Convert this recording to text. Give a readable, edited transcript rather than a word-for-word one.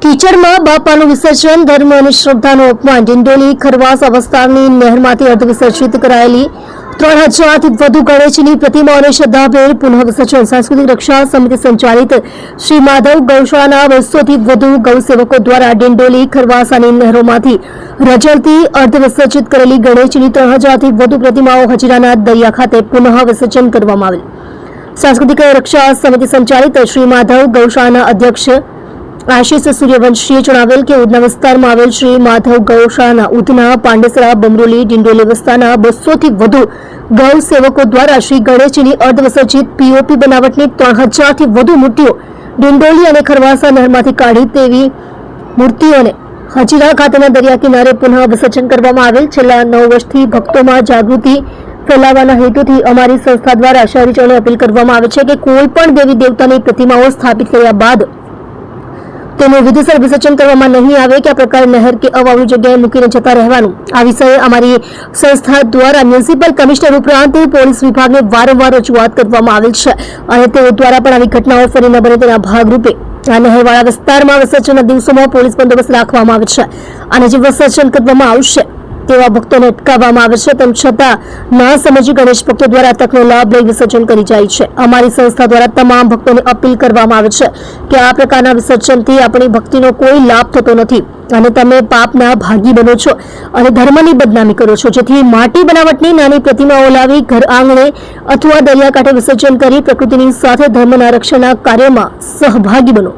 કીચડમાં બાપાનું વિસર્જન, ધર્મ અને શ્રદ્ધાનું અપમાન. ડિંડોલી ખરવાસ વિસ્તારની નહેરમાંથી અર્ધ વિસર્જિત કરાયેલી 3000થી વધુ ગણેશની પ્રતિમાઓને શ્રદ્ધાભેર પુનઃ વિસર્જન. સાંસ્કૃતિક રક્ષા સમિતિ સંચાલિત શ્રી માધવ ગૌશાળાના 200થી વધુ ગૌસેવકો દ્વારા ડિંડોલી ખરવાસાની નહેરોમાંથી રજળતી અર્ધ વિસર્જિત કરેલી ગણેશની 3000થી વધુ પ્રતિમાઓ હજીરાના દરિયા ખાતે પુનઃ વિસર્જન કરવામાં આવેલ. સાંસ્કૃતિક રક્ષા સમિતિ સંચાલિત શ્રી માધવ ગૌશાળાના અધ્યક્ષ આશીષ સૂર્યવંશીએ જણાવેલ કે ઉધના વિસ્તારમાં આવેલ શ્રી માધવ ગૌશાળાના ઉધના, પાંડેસરા, બમરોલી, ડિંડોલી વિસ્તારના 200થી વધુ ગૌ સેવકો દ્વારા શ્રી ગણેશજીની અર્ધ વિસર્જિત પીઓપી બનાવટની 3000થી વધુ મૂર્તિઓ ડિંડોલી અને ખરવાસા નહેરમાંથી કાઢી તેવી મૂર્તિઓને હજીરા ખાતેના દરિયા કિનારે પુનઃ વિસર્જન કરવામાં આવેલ. છેલ્લા 9 વર્ષથી ભક્તોમાં જાગૃતિ ફેલાવવાના હેતુથી અમારી સંસ્થા દ્વારા શહેરીજનોને અપીલ કરવામાં આવે છે કે કોઈ પણ દેવી દેવતાની પ્રતિમાઓ સ્થાપિત કર્યા બાદ તેનું વિધિસર વિસર્જન કરવામાં નહીં આવે કે આ પ્રકારે નહેર કે અવાવડી જગ્યાએ મૂકીને જતા રહેવાનું. આ વિષયે અમારી સંસ્થા દ્વારા મ્યુનિસિપલ કમિશનર ઉપરાંત પોલીસ વિભાગને વારંવાર રજૂઆત કરવામાં આવેલ છે અને તેઓ દ્વારા પણ આવી ઘટનાઓ ફરી ન બને તેના ભાગરૂપે આ નહેરવાળા વિસ્તારમાં વિસર્જનના દિવસોમાં પોલીસ બંદોબસ્ત રાખવામાં આવે છે અને જે વિસર્જન કરવામાં આવશે તેવા ભક્તોને અટકાવવામાં આવે છે. તેમ છતાં ના સમજી ગણેશ ભક્તો દ્વારા તકનો લાભ લઈ વિસર્જન કરી જાય છે. અમારી સંસ્થા દ્વારા તમામ ભક્તોને અપીલ કરવામાં આવે છે કે આ પ્રકારના વિસર્જનથી આપણી ભક્તિનો કોઈ લાભ થતો નથી અને તમે પાપના ભાગી બનો છો અને ધર્મની બદનામી કરો છો. જેથી માટી બનાવટની નાની પ્રતિમાઓ લાવી ઘર આંગણે અથવા દરિયાકાંઠે વિસર્જન કરી પ્રકૃતિની સાથે ધર્મના રક્ષણના કાર્યમાં સહભાગી બનો.